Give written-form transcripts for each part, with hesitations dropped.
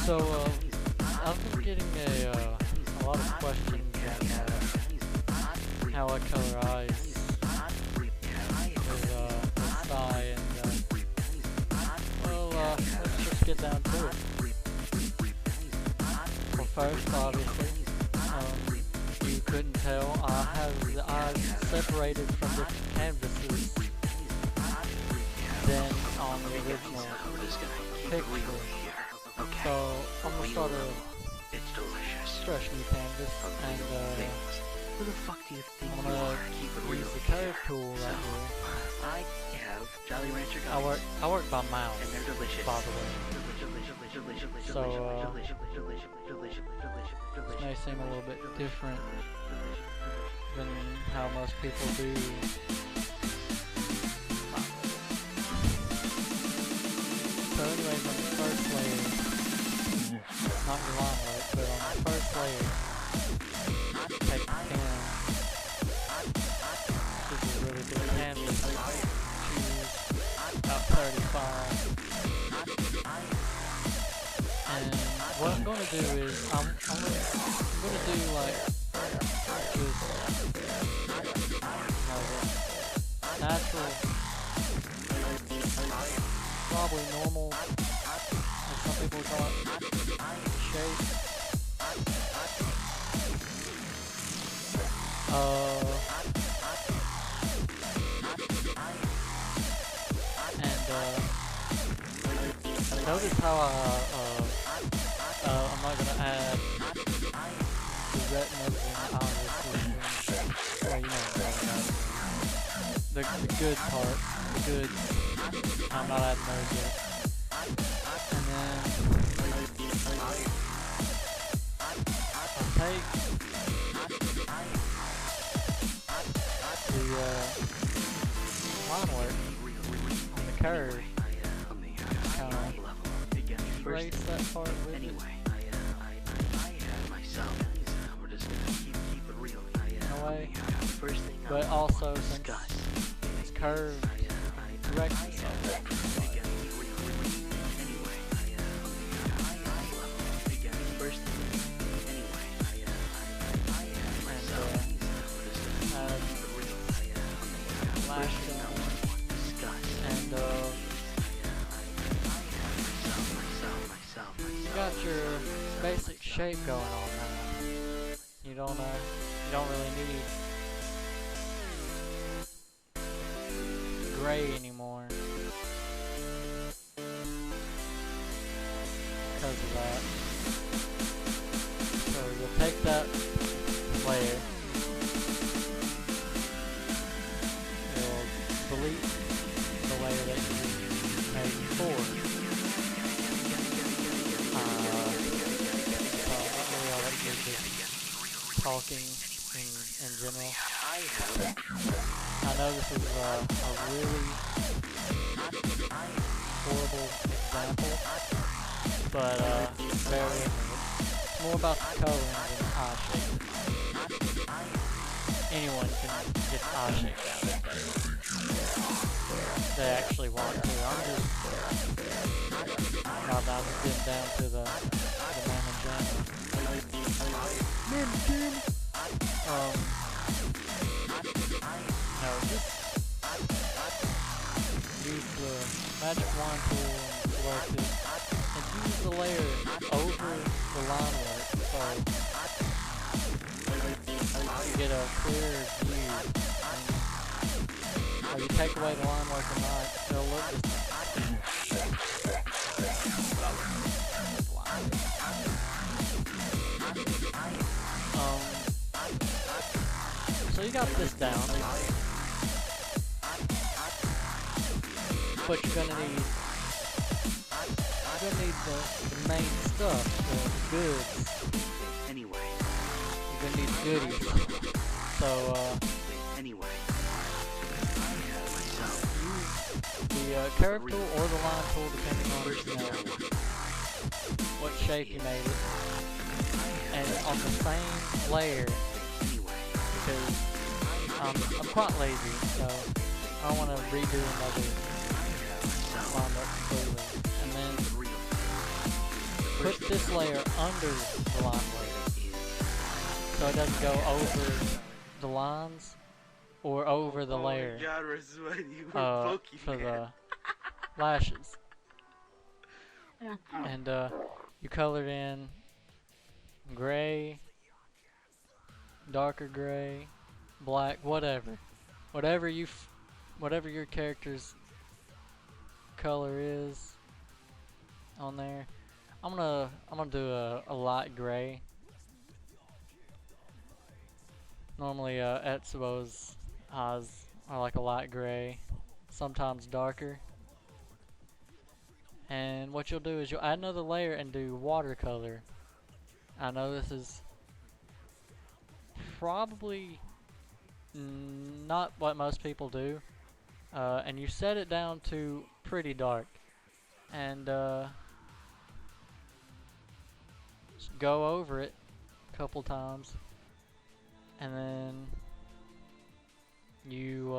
So, I've been getting a lot of questions on how I colorize with dye, and let's just get down to it. Well, first, obviously, you couldn't tell, I have the eyes separated from different canvases than on the original picture. So I'm gonna start a fresh new canvas, and Who the fuck do you think I'm you are? gonna Keep it real use the here. curve tool right here. I have Jolly Rancher gummies, I work by mouse, and they're delicious. by the way. So this may seem a little bit different than how most people do. So anyways, on the first layer, not your line work, but on the first layer, take the pen. This is a really big canvas. Choose about 35. And what I'm gonna do is I'm gonna do like just natural, probably normal, as some people call it, shape. And notice how I'm not gonna add the retinas and the irises, well, you know what I'm talking about. The good part, the good, I'm not adding those yet. And then I'll take the line work on the curve, kind of trace that part with it. In a way, but also since it's curved, correct itself. And you got your basic shape going on now. You don't really need gray anymore because of that. So we'll take that layer, you'll delete the layer that you made before. I'll let you just talking in general. I know this is a really horrible example, but very, it's more about the coloring than the eye shape. Anyone can get the eye shape out if they actually want to. I'm just, now that I'm getting down to the Mamma Jamma. No, just use the magic wand tool and select it, and use the layer over the line work so you get a clearer view. And whether you take away the line work or not, it'll look so you got this down, but you're gonna need the main stuff, the goods. You're gonna need the goodies. So use the curve tool or the line tool, depending on what shape you made it, and on the same layer. Because I'm quite lazy, so I don't want to redo another line up completely. And then put this layer under the line layer, so it doesn't go over the lines or over the layer for the lashes. And you colored in gray, darker gray, black, whatever your character's color is on there. I'm gonna do a light gray. Normally Etsubo's eyes are like a light gray, sometimes darker. And what you'll do is you'll add another layer and do watercolor. I know this is probably not what most people do. And you set it down to pretty dark. And just go over it a couple times. And then you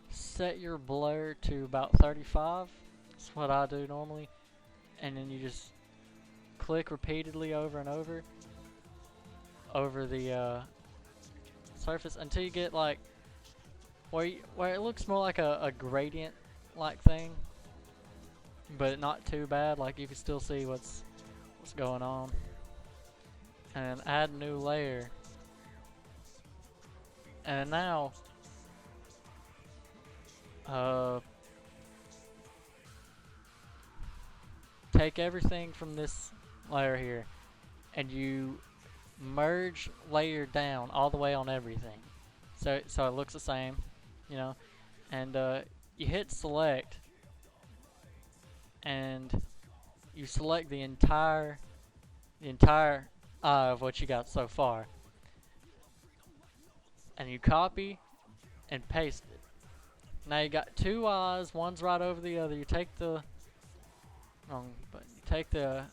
set your blur to about 35. That's what I do normally. And then you just click repeatedly over and over the surface until you get like where it looks more like a gradient like thing, but not too bad. Like you can still see what's going on. And add a new layer. And now take everything from this layer here and you merge layer down all the way on everything, so it looks the same, you know. And you hit select and you select the entire eye of what you got so far, and you copy and paste it. Now you got two eyes, one's right over the other. You take the wrong button. You take the,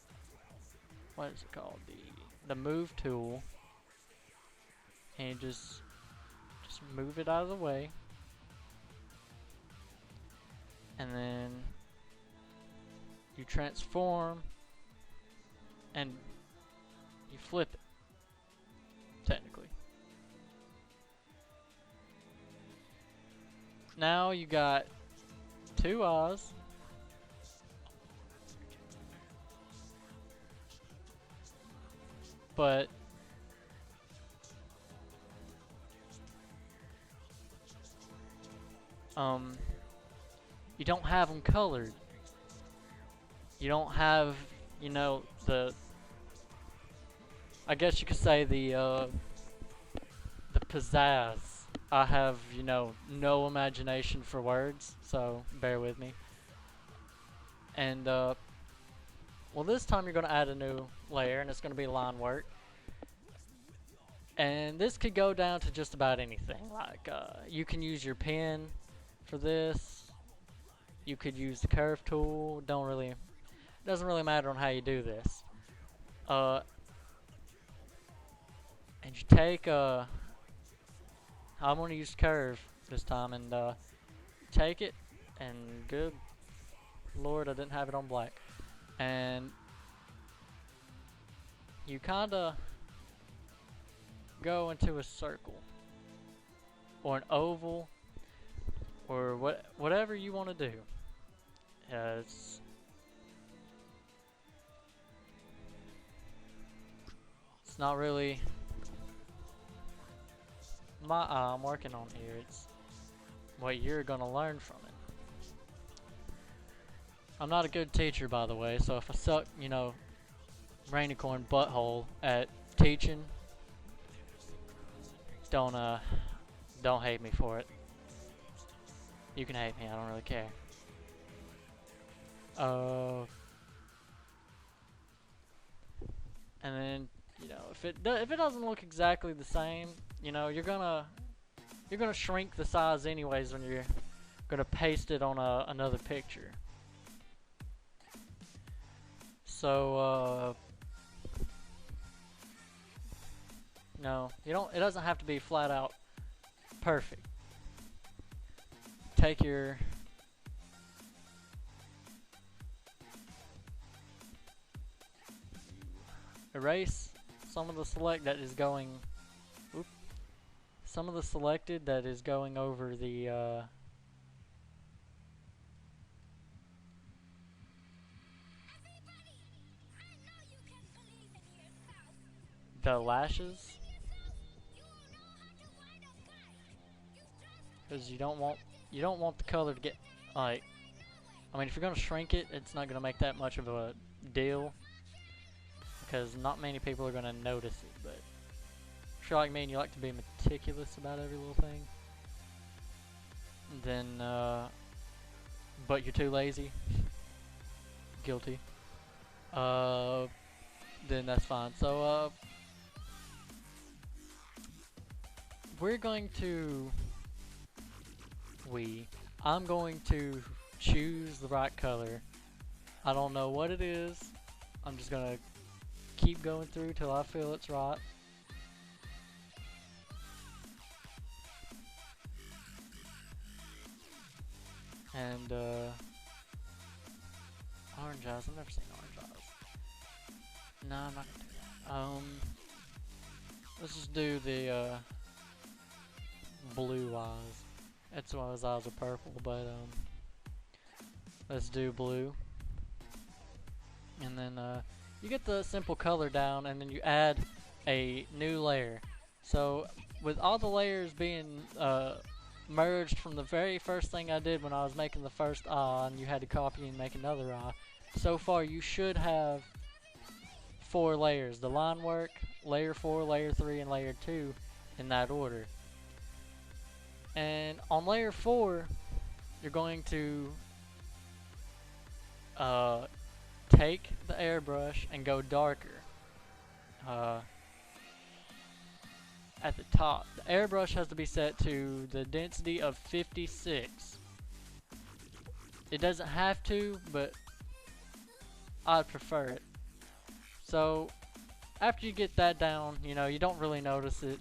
what is it called? The move tool, and you just move it out of the way, and then you transform and you flip it, technically. Now you got two eyes, but you don't have them colored. You don't have, you know, I guess you could say the pizzazz. I have, you know, no imagination for words, so bear with me. And well, this time you're going to add a new layer, and it's going to be line work. And this could go down to just about anything. Like you can use your pen for this. You could use the curve tool. Doesn't really matter on how you do this. And you take I'm going to use curve this time, and take it, and good lord, I didn't have it on black. And you kind of go into a circle or an oval or whatever you want to do. It's not really my eye I'm working on here. It's what you're gonna learn from it. I'm not a good teacher, by the way, so if I suck, you know, Rainicorn butthole at teaching, don't hate me for it. You can hate me, I don't really care. And then, you know, if it doesn't look exactly the same, you know, you're gonna shrink the size anyways when you're gonna paste it on another picture. So no, you don't. It doesn't have to be flat out perfect. Take your erase some of the select that is going, some of the selected that is going over the lashes, because you don't want the color to get like, I mean, if you're gonna shrink it, it's not gonna make that much of a deal because not many people are gonna notice it. But if you're like me and you like to be meticulous about every little thing, then but you're too lazy, guilty, then that's fine. So we're going to I'm going to choose the right color. I don't know what it is. I'm just gonna keep going through till I feel it's right. And orange eyes. I've never seen orange eyes. No, I'm not gonna do that. Let's just do the blue eyes. That's why his eyes are purple, but let's do blue. And then you get the simple color down, and then you add a new layer. So with all the layers being merged from the very first thing I did when I was making the first eye, and you had to copy and make another eye, so far you should have 4 layers. The line work, layer 4, layer 3, and layer 2 in that order. And on layer 4, you're going to take the airbrush and go darker. At the top, the airbrush has to be set to the density of 56. It doesn't have to, but I'd prefer it. So after you get that down, you know, you don't really notice it,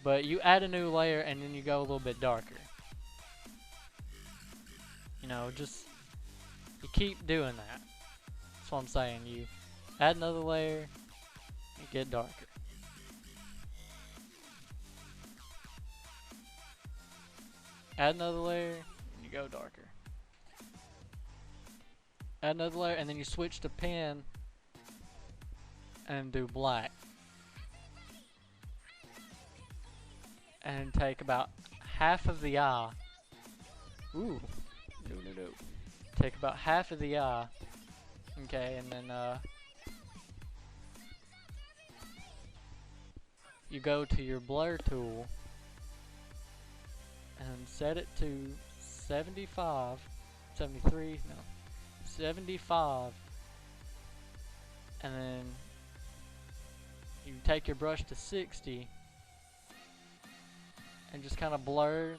but you add a new layer and then you go a little bit darker. You know, just you keep doing that. That's what I'm saying. You add another layer, you get darker. Add another layer, and you go darker. Add another layer, and then you switch to pen and do black. And take about half of the eye. Ooh. No. Take about half of the eye. Okay, and then you go to your blur tool and set it to 75, 73, no, 75, and then you take your brush to 60 and just kind of blur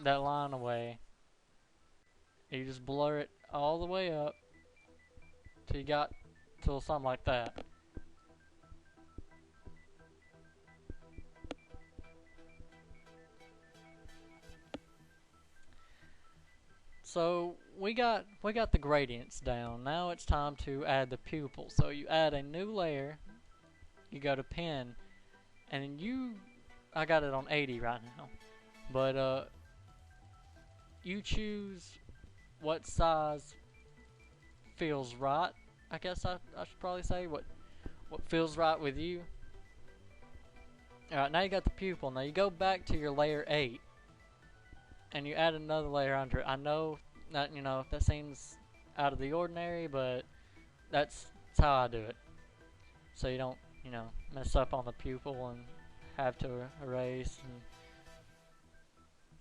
that line away. And you just blur it all the way up till you got till something like that. So we got the gradients down. Now it's time to add the pupil. So you add a new layer. You go to pen, and I got it on 80 right now, but you choose what size feels right. I guess I should probably say what feels right with you. Alright, now you got the pupil. Now you go back to your layer 8 and you add another layer under it. I know that, you know, that seems out of the ordinary, but that's how I do it. So you don't, you know, mess up on the pupil and have to erase and,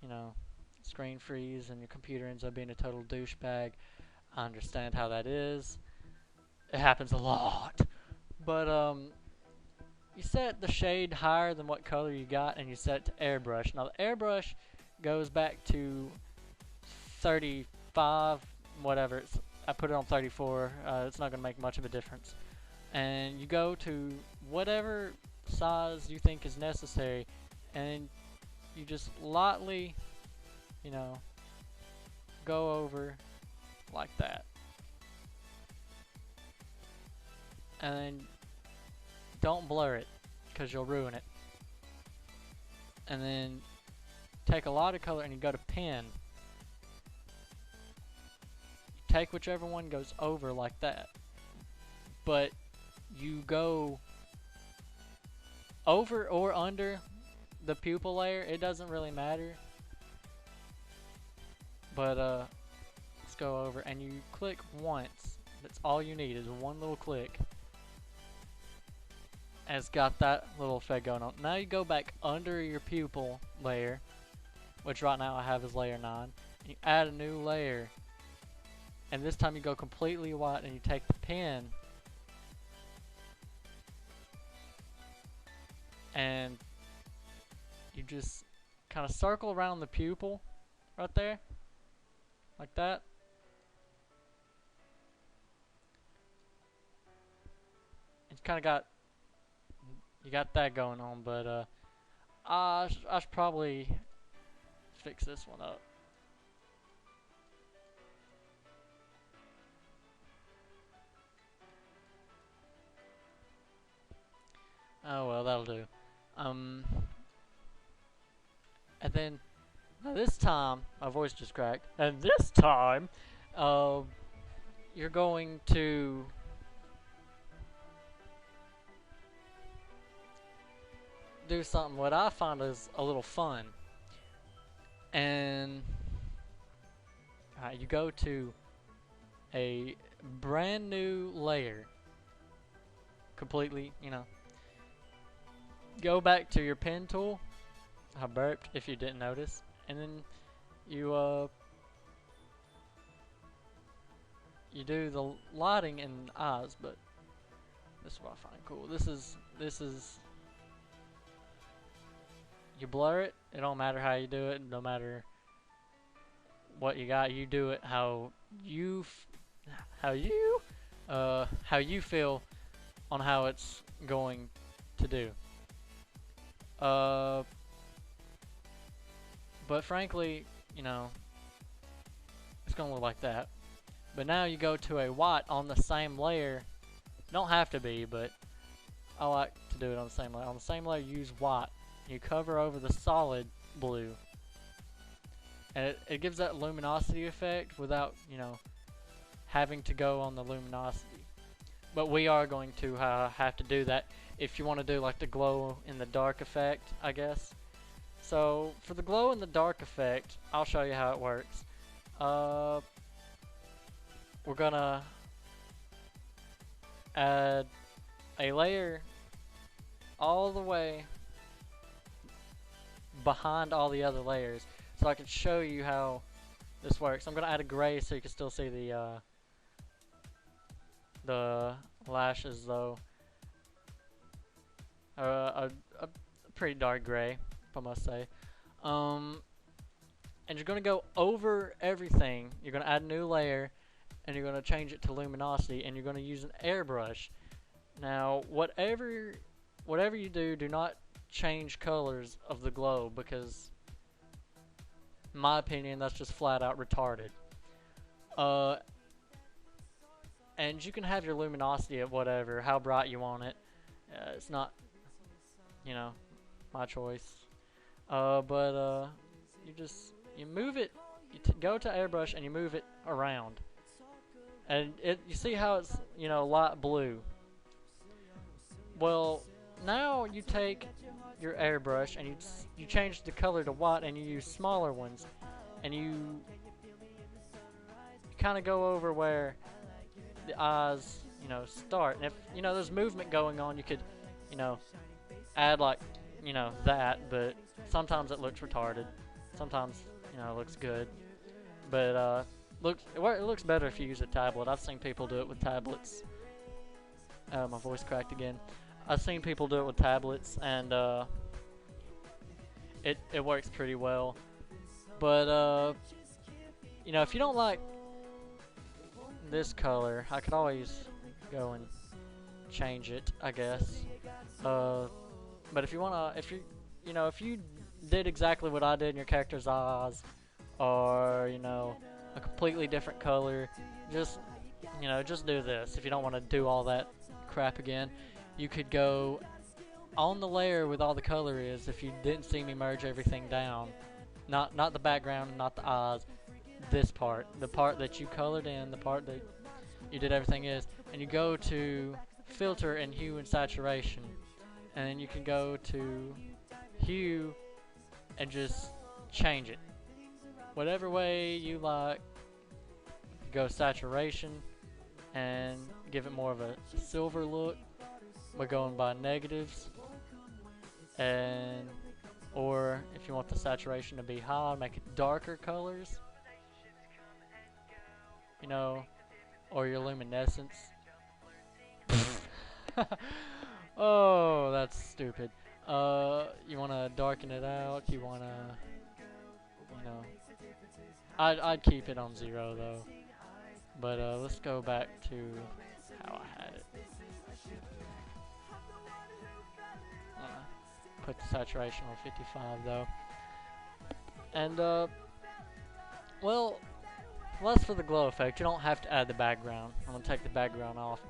you know, screen freeze and your computer ends up being a total douchebag. I understand how that is. It happens a lot. But you set the shade higher than what color you got, and you set it to airbrush. Now the airbrush goes back to 35, whatever. I put it on 34. It's not going to make much of a difference. And you go to whatever size you think is necessary, and you just lightly, you know, go over like that. And then don't blur it, because you'll ruin it. And then take a lot of color and you go to pen. You take whichever one goes over like that. But you go over or under the pupil layer, it doesn't really matter. But let's go over and you click once. That's all you need is one little click. And it's got that little effect going on. Now you go back under your pupil layer, which right now I have is layer 9. And you add a new layer. And this time you go completely white and you take the pen and you just kind of circle around the pupil right there, like that. It's kind of got, you got that going on, but I should probably fix this one up. Oh well, that'll do. And then this time, my voice just cracked. And this time, you're going to do something what I find is a little fun. And you go to a brand new layer, completely, you know. Go back to your pen tool. I burped if you didn't notice. And then you you do the lighting and eyes, but this is what I find cool. This is you blur it. It don't matter how you do it, no matter what you got, you do it how you feel on how it's going to do. But frankly, you know, it's gonna look like that. But now you go to a white on the same layer. Don't have to be, but I like to do it on the same layer. On the same layer, you use white. You cover over the solid blue. And it gives that luminosity effect without, you know, having to go on the luminosity. But we are going to have to do that if you want to do like the glow in the dark effect, I guess. So for the glow in the dark effect, I'll show you how it works. We're gonna add a layer all the way behind all the other layers, so I can show you how this works. I'm gonna add a gray so you can still see the lashes, though. A pretty dark gray, if I must say. And you're gonna go over everything. You're gonna add a new layer, and you're gonna change it to luminosity, and you're gonna use an airbrush. Now, whatever you do, do not change colors of the glow, because, in my opinion, that's just flat out retarded. And you can have your luminosity at whatever, how bright you want it. It's not, you know, my choice. You move it, go to airbrush and you move it around. And you see how it's, you know, light blue. Well, now you take your airbrush and you change the color to white, and you use smaller ones, and you kind of go over where the eyes, you know, start. And if, you know, there's movement going on, you could, you know, add like, you know, that, but sometimes it looks retarded. Sometimes, you know, it looks good. But it looks better if you use a tablet. I've seen people do it with tablets. My voice cracked again. I've seen people do it with tablets, and it works pretty well. But you know, if you don't like this color, I could always go and change it, I guess. But if you wanna, if you did exactly what I did in your character's eyes, or, you know, a completely different color, just do this. If you don't want to do all that crap again, you could go on the layer with all the color is. If you didn't see me merge everything down, not the background, not the eyes, this part, the part that you colored in, the part that you did everything is, and you go to filter and hue and saturation, and then you can go to hue and just change it whatever way you like. Go saturation and give it more of a silver look. We're going by negatives, and or if you want the saturation to be high, make it darker colors, you know, or your luminescence. Oh, that's stupid. You want to darken it out. You want to, you know, I'd keep it on 0 though. But let's go back to how I had it. Put the saturation on 55 though. And well, that's for the glow effect. You don't have to add the background. I'm gonna take the background off.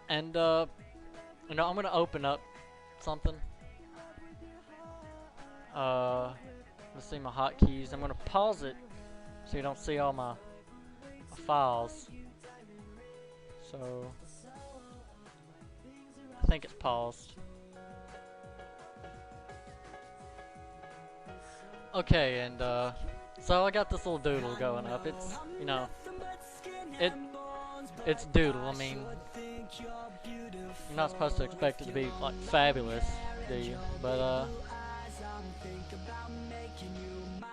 And you know, I'm gonna open up something. Let's see my hotkeys. I'm gonna pause it so you don't see all my files. So I think it's paused. Okay, and so I got this little doodle going up. It's, you know, it's doodle. I mean, you're not supposed to expect it to be like fabulous, do you? But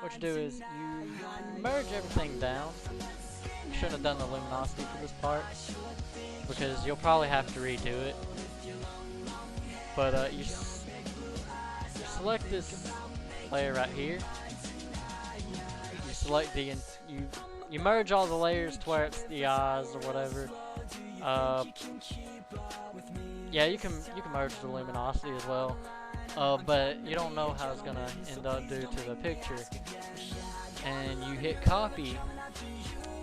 what you do is you merge everything down. You shouldn't have done the luminosity for this part because you'll probably have to redo it. But you select this layer right here. You select the you merge all the layers to where it's the eyes or whatever. Yeah, you can merge the luminosity as well. But you don't know how it's gonna end up due to the picture. And you hit copy,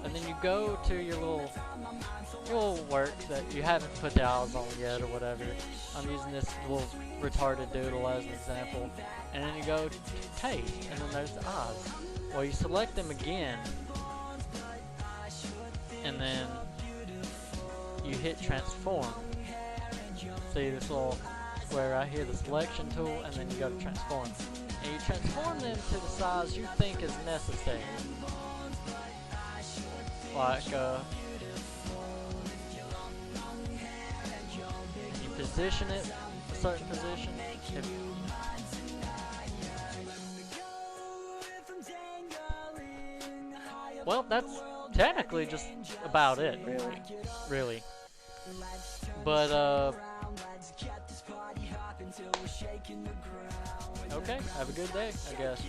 and then you go to your little work that you haven't put the eyes on yet or whatever. I'm using this little retarded doodle as an example. And then you go to tape, and then there's the eyes. Well, you select them again, and then you hit transform. See this little square right here, the selection tool, and then you go to transform. And you transform them to the size you think is necessary. Like, you position it a certain position. Well, that's technically just about it, really. But, okay, have a good day, I guess.